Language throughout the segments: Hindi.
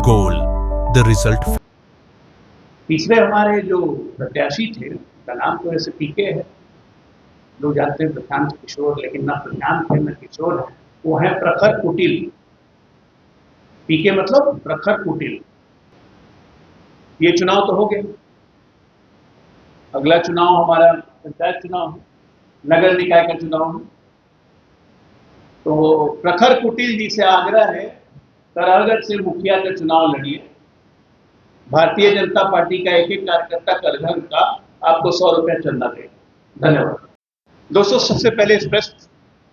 goal. The result. तीसरे हमारे जो प्रत्याशी थे उनका नाम तो ऐसे पीके है, लोग जानते हैं प्रशांत किशोर, लेकिन ना प्रशांत है न किशोर है, वो है प्रखर कुटिल। पीके मतलब प्रखर कुटिल। ये चुनाव तो हो गए, अगला चुनाव हमारा पंचायत चुनाव है, नगर निकाय का चुनाव है। तो प्रखर कुटिल जी से आग्रह है, तरहगढ़ से मुखिया का चुनाव लड़िए। भारतीय जनता पार्टी का एक एक कार्यकर्ता कर घर का आपको 100 रुपया चंदा देगा। धन्यवाद दोस्तों। सबसे पहले इस प्रेस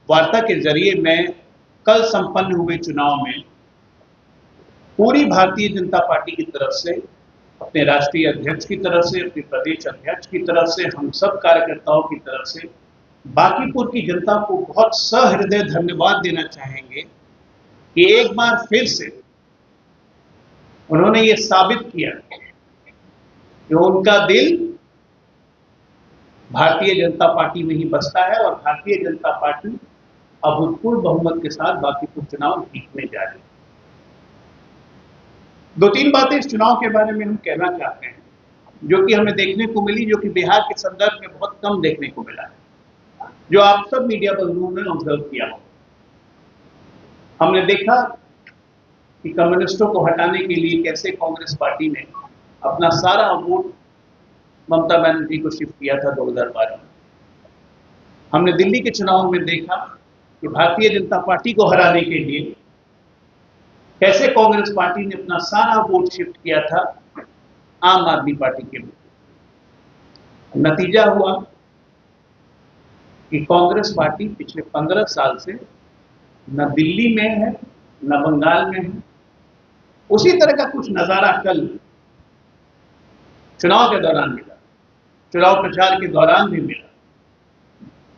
वार्ता के जरिए मैं कल संपन्न हुए चुनाव में पूरी भारतीय जनता पार्टी की तरफ से, अपने राष्ट्रीय अध्यक्ष की तरफ से, अपने प्रदेश अध्यक्ष की तरफ से, हम सब कार्यकर्ताओं की तरफ से बांकीपुर की जनता को बहुत सहृदय धन्यवाद देना चाहेंगे कि एक बार फिर से उन्होंने ये साबित किया कि उनका दिल भारतीय जनता पार्टी में ही बसता है और भारतीय जनता पार्टी अभूतपूर्व बहुमत के साथ बांकीपुर चुनाव जीतने जा रही है। दो तीन बातें इस चुनाव के बारे में हम कहना चाहते हैं जो कि हमें देखने को मिली, जो कि बिहार के संदर्भ में बहुत कम देखने को मिला है, जो आप सब मीडिया बंधुओं ने ऑब्जर्व किया हो। हमने देखा कि कम्युनिस्टों को हटाने के लिए कैसे कांग्रेस पार्टी ने अपना सारा वोट ममता बनर्जी को शिफ्ट किया था 2012 में। हमने दिल्ली के चुनाव में देखा कि भारतीय जनता पार्टी को हराने के लिए कैसे कांग्रेस पार्टी ने अपना सारा वोट शिफ्ट किया था आम आदमी पार्टी के लिए। नतीजा हुआ कि कांग्रेस पार्टी पिछले 15 साल से न दिल्ली में है न बंगाल में है। उसी तरह का कुछ नजारा कल चुनाव के दौरान मिला, चुनाव प्रचार के दौरान भी मिला,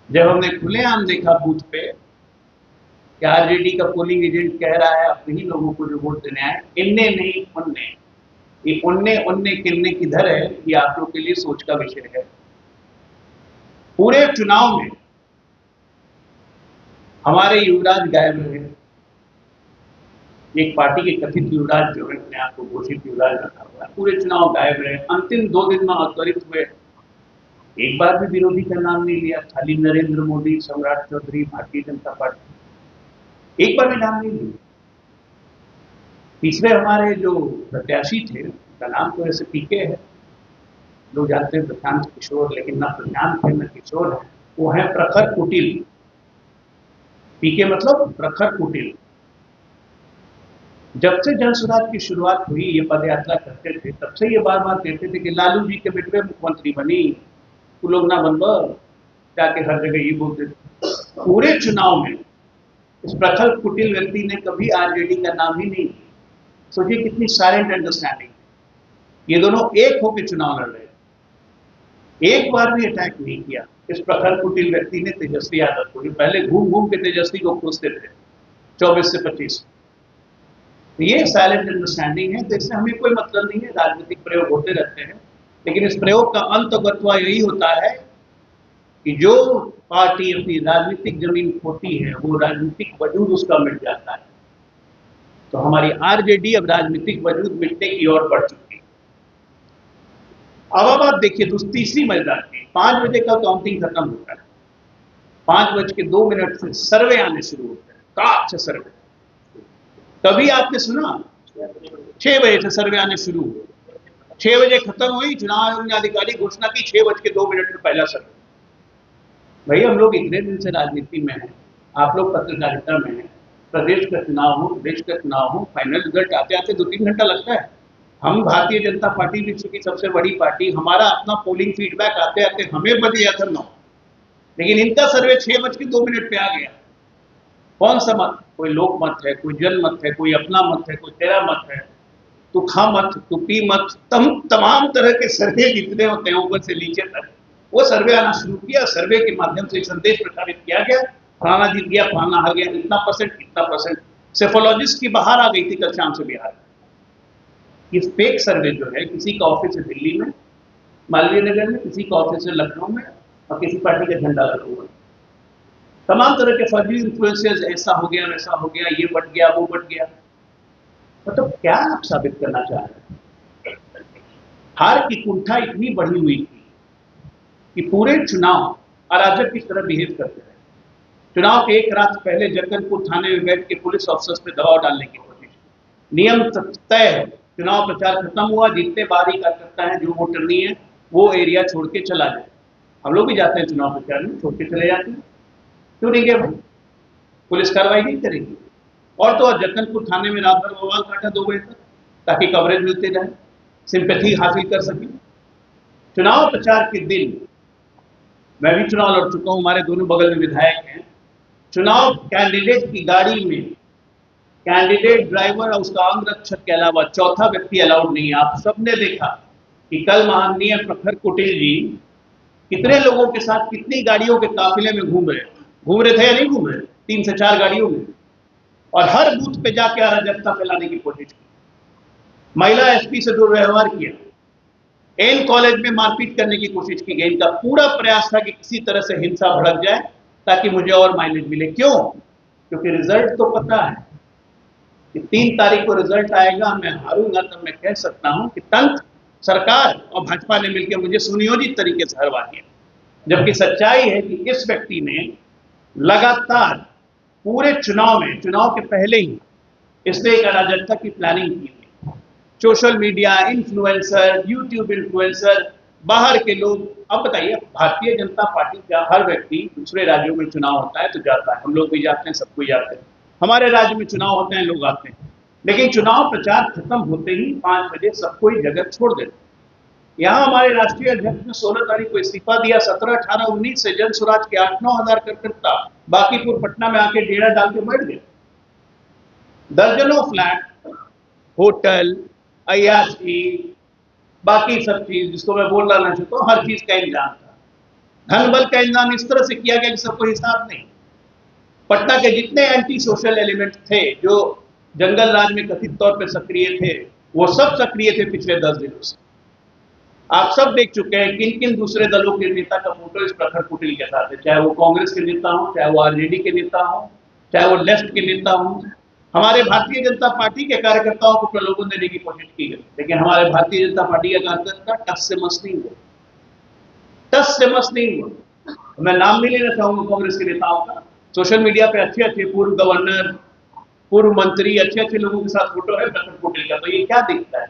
जब हमने खुलेआम देखा बूथ पे कि आरजेडी का पोलिंग एजेंट कह रहा है आप वही लोगों को जो वोट देने आए, इन्ने नहीं उन्ने। ये उन्ने किन्ने किधर है, ये आप लोग के लिए सोच का विषय है। पूरे चुनाव में हमारे युवराज गायब रहे। एक पार्टी के कथित युवराज जो है, अपने आप को घोषित युवराज रखा हुआ है, पूरे चुनाव गायब रहे। अंतिम 2 दिन में अत्वरित हुए, एक बार भी विरोधी का नाम नहीं लिया, खाली नरेंद्र मोदी, सम्राट चौधरी, भारतीय जनता पार्टी, एक बार भी नाम नहीं लिया। तीसरे हमारे जो प्रत्याशी थे उनका नाम तो ऐसे पीके है, लोग जानते हैं प्रशांत किशोर, लेकिन ना प्रशांत है न किशोर है, वो है प्रखर कुटिल। पीके मतलब प्रखर कुटिल। जब से जन सुराज की शुरुआत हुई, ये पदयात्रा करते थे, तब से ये बार बार कहते थे कि लालू जी के बेटे मुख्यमंत्री बनी, तू लोग ना बनबो, जाके हर जगह ये बोलते थे। पूरे चुनाव में इस प्रखर कुटिल व्यक्ति ने कभी आरजेडी का नाम ही नहीं लिया। सोचिए कितनी साइलेंट अंडरस्टैंडिंग। ये दोनों एक होकर चुनाव लड़ रहे थे, एक बार भी अटैक नहीं किया इस प्रखर कुटिल व्यक्ति ने तेजस्वी यादव को, जो पहले घूम घूम के तेजस्वी को खोजते थे 24 से 25। तो ये साइलेंट अंडरस्टैंडिंग है, तो इससे हमें कोई मतलब नहीं है। राजनीतिक प्रयोग होते रहते हैं, लेकिन इस प्रयोग का अंतगत्वा यही होता है कि जो पार्टी अपनी राजनीतिक जमीन खोती है वो राजनीतिक वजूद उसका मिट जाता है। तो हमारी आरजेडी अब राजनीतिक वजूद मिटने की ओर बढ़ चुकी है। अब आप देखिए तीसरी मजेदार थी, 5 बजे का काउंटिंग खत्म होता है, 5:02 से सर्वे आने शुरू होते हैं, काट से सर्वे। तभी आपने सुना 6 बजे से सर्वे आने शुरू हुए, 6 बजे खत्म हुई, चुनाव आयोग ने आधिकारिक घोषणा की 6:02 में पहला सर्वे। भाई हम लोग इतने दिन से राजनीति में हैं, आप लोग पत्रकारिता में हैं, प्रदेश का चुनाव हो, देश का चुनाव हो, फाइनल रिजल्ट आते आते 2-3 घंटा लगता है। हम भारतीय जनता पार्टी विश्व की सबसे बड़ी पार्टी, हमारा अपना पोलिंग फीडबैक आते आते हमें बज गया था 9, लेकिन इनका सर्वे 6:02 पे आ गया। कौन सा मत? कोई लोक मत है, कोई जन मत है, कोई अपना मत है, कोई तेरा मत है, तू खा मत, तू पी मत, तमाम तरह के सर्वे जितने होते हैं ऊपर से नीचे तक, वो सर्वे आना शुरू किया। सर्वे के माध्यम से संदेश प्रसारित किया गया, फलाना जीत गया, फलाना हार गया, इतना परसेंट इतना परसेंट। सेफोलॉजिस्ट की बाहर आ गई थी कल शाम से बिहार में। ये फेक सर्वे जो है, किसी का ऑफिस है दिल्ली में, मालवीय नगर में, किसी का ऑफिस है लखनऊ में, और किसी पार्टी का झंडा लगा हुआ है। तमाम तरह के फर्जी इन्फ्लुएंसर्स, ऐसा हो गया वैसा हो गया, ये बढ़ गया वो बढ़ गया। मतलब क्या आप साबित करना चाह रहे हैं? हार की कुंठा इतनी बढ़ी हुई थी कि पूरे चुनाव अराजक की तरह बिहेव करते रहे। चुनाव के एक रात पहले जगदलपुर थाने में बैठ के पुलिस ऑफिसर्स पे दबाव डालने की कोशिश की। नियम तय है, चुनाव प्रचार खत्म हुआ, जितने बाहरी कार्यकर्ता हैं, जो वोटर नहीं है, वो एरिया छोड़ के चला जाए। हम लोग भी जाते हैं चुनाव प्रचार में, छोड़ के चले जाते हैं। क्यों नहीं गए भाई? पुलिस कार्रवाई नहीं करेगी। और तो और जगदलपुर थाने में रात भर बवाल काटा 2 बजे तक, ताकि कवरेज मिलते रहे, सिंपैथी हासिल कर सके। चुनाव प्रचार के दिन मैं भी चुनाव लड़ चुका हूं, हमारे दोनों बगल में विधायक हैं। चुनाव कैंडिडेट की गाड़ी में कैंडिडेट ड्राइवर और उसका अंगरक्षक के अलावा चौथा व्यक्ति अलाउड नहीं है। आप सबने देखा कि कल माननीय प्रखर कुटिल जी कितने लोगों के साथ कितनी गाड़ियों के काफिले में घूम रहे थे या नहीं घूम रहे? 3 से 4 गाड़ियों में, और हर बूथ पे जाके अराजकता फैलाने की कोशिश की। महिला एसपी से दुर्व्यवहार किया, एन कॉलेज में मारपीट करने की कोशिश की गई। इनका पूरा प्रयास था कि किसी तरह से हिंसा भड़क जाए ताकि मुझे और माइलेज मिले। क्यों? क्योंकि रिजल्ट तो पता है कि 3 तारीख को रिजल्ट आएगा, मैं हारूंगा तब मैं कह सकता हूं कि तंत्र, सरकार और भाजपा ने मिलकर मुझे सुनियोजित तरीके से हरवा दिया। जबकि सच्चाई है कि इस व्यक्ति ने लगातार पूरे चुनाव में, चुनाव के पहले ही इसने एक अराजकता की प्लानिंग की थी। Social media influencer, YouTube influencer, बाहर के लोग। अब बताइए, भारतीय जनता पार्टी का हर व्यक्ति दूसरे राज्यों में चुनाव होता है तो जाता है, हम लोग भी जाते हैं, सब कोई जाते हैं। हमारे राज्य में चुनाव होते हैं, लोग आते हैं। लेकिन चुनाव प्रचार खत्म होते ही 5 बजे सब कोई जगह छोड़ देते। यहाँ हमारे राष्ट्रीय अध्यक्ष ने 16 तारीख को इस्तीफा दिया। 17, 18, 19 से जन स्वराज के 8-9 हजार कार्यकर्ता बांकीपुर पटना में आके डेरा डाल के बैठ गए। दर्जनों फ्लैट, होटल, अय्याशी, बाकी सब चीज जिसको मैं बोल रहा चाहता हूँ, हर चीज का इंतजाम था। धन बल का इंतजाम इस तरह से किया गया कि सबको हिसाब नहीं। पटना के जितने एंटी सोशल एलिमेंट थे जो जंगल राज में कथित तौर पर सक्रिय थे, वो सब सक्रिय थे पिछले 10 दिनों से। आप सब देख चुके हैं किन किन दूसरे दलों के नेता का फोटो इस प्रखर कुटिल के साथ है, चाहे वो कांग्रेस के नेता हो, चाहे वो आरजेडी के नेता हो, चाहे वो लेफ्ट के नेता हो। हमारे भारतीय जनता पार्टी के कार्यकर्ताओं को प्रलोभन देने की कोशिश की गई, लेकिन हमारे भारतीय जनता पार्टी का कार्यकर्ता टस से मस नहीं हुआ, टस से मस नहीं हुआ। मैं नाम नहीं लेना चाहूंगा कांग्रेस के नेताओं का। सोशल मीडिया पे अच्छे अच्छे पूर्व गवर्नर, पूर्व मंत्री, अच्छे अच्छे लोगों के साथ फोटो है प्रखर कुटिल का। तो ये क्या दिखता है?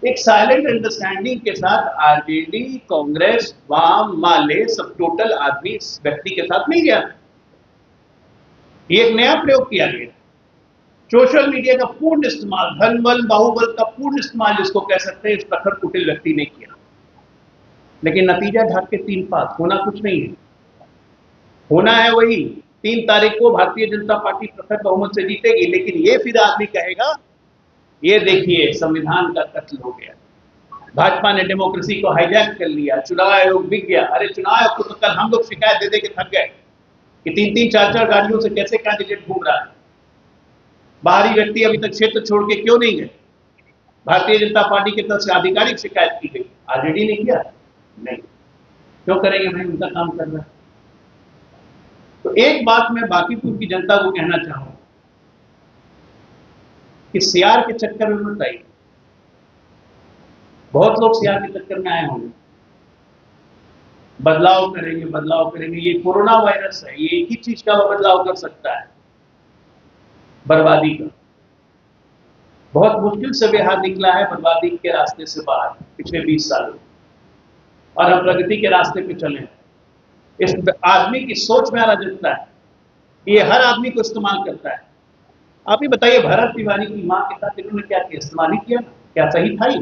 एक साइलेंट अंडरस्टैंडिंग के साथ आरजेडी, कांग्रेस, वाम, माले, सब टोटल आदमी इस व्यक्ति के साथ मिल गया। ये एक नया प्रयोग किया गया। सोशल मीडिया का पूर्ण इस्तेमाल, धन बल, बाहुबल का पूर्ण इस्तेमाल जिसको कह सकते हैं, इस प्रखर कुटिल व्यक्ति ने किया। लेकिन नतीजा ढाक के 3 पात, होना कुछ नहीं है। होना है वही 3 तारीख को भारतीय जनता पार्टी प्रखर बहुमत से जीतेगी। लेकिन ये फिर आदमी कहेगा, ये देखिए संविधान का कत्ल हो गया, भाजपा ने डेमोक्रेसी को हाईजैक कर लिया, चुनाव आयोग बिक गया। अरे चुनाव आयोग को तो कल हम लोग शिकायत दे दे के थक गए कि 3-3, 4-4 गाड़ियों से कैसे कैंडिडेट घूम रहा है। बाहरी व्यक्ति अभी तक क्षेत्र छोड़ के क्यों नहीं गए? भारतीय जनता पार्टी की तरफ से आधिकारिक शिकायत की गई, आरजेडी ने किया नहीं। क्यों करेंगे भाई, उनका काम कर रहा है। तो एक बात मैं बांकीपुर की जनता को कहना चाहूंगा कि सीआर के चक्कर में मत आइए। बहुत लोग सीआर के चक्कर में आए होंगे, बदलाव करेंगे बदलाव करेंगे। ये कोरोना वायरस है, ये एक ही चीज का बदलाव कर सकता है, बर्बादी का। बहुत मुश्किल से बिहार निकला है बर्बादी के रास्ते से बाहर पिछले 20 सालों, और हम प्रगति के रास्ते पे चले हैं। इस आदमी की सोच में अराजकता है, ये हर आदमी को इस्तेमाल करता है। आप ही बताइए, भरत तिवारी की मां के साथ इन्होंने क्या किया? इस्तेमाल ही किया, क्या सही था ये?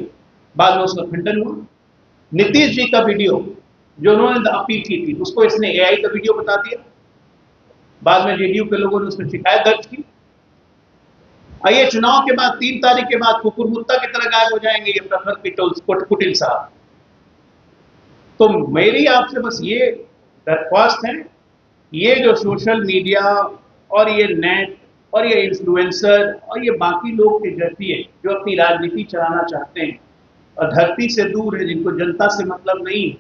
बाद में उसका खंडन हुआ। नीतीश जी का वीडियो जो उन्होंने अपील की थी, उसको इसने एआई का वीडियो बता दिया। बाद में जेडीयू के लोगों ने उसमें शिकायत दर्ज की। आइए चुनाव के बाद 3 तारीख के बाद कुकुरमुत्ता की तरह गायब हो जाएंगे ये प्रखर कुटिल साहब। तो मेरी आपसे बस ये दरख्वास्त है, ये जो सोशल मीडिया और ये नेट और ये इन्फ्लुएंसर और ये बाकी लोग के जरिए जो अपनी राजनीति चलाना चाहते हैं और धरती से दूर है, जिनको जनता से मतलब नहीं,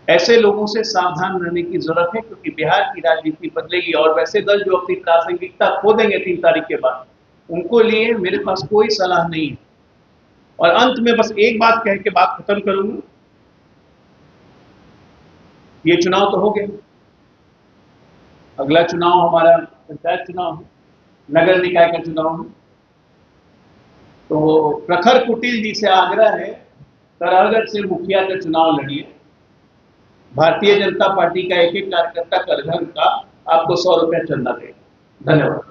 ऐसे लोगों से सावधान रहने की जरूरत है। क्योंकि बिहार की राजनीति बदलेगी, और वैसे दल जो अपनी प्रासंगिकता खो देंगे 3 तारीख के बाद, उनको लिए मेरे पास कोई सलाह नहीं है। और अंत में बस एक बात कह के बात खत्म करूंगा। ये चुनाव तो हो गया, अगला चुनाव हमारा पंचायत चुनाव है, नगर निकाय का चुनाव है। तो प्रखर कुटिल जी से आग्रह है, तरहगढ़ से मुखिया का चुनाव लड़िए। भारतीय जनता पार्टी का एक एक कार्यकर्ता करघर का आपको 100 रुपया चंदा देगा। धन्यवाद।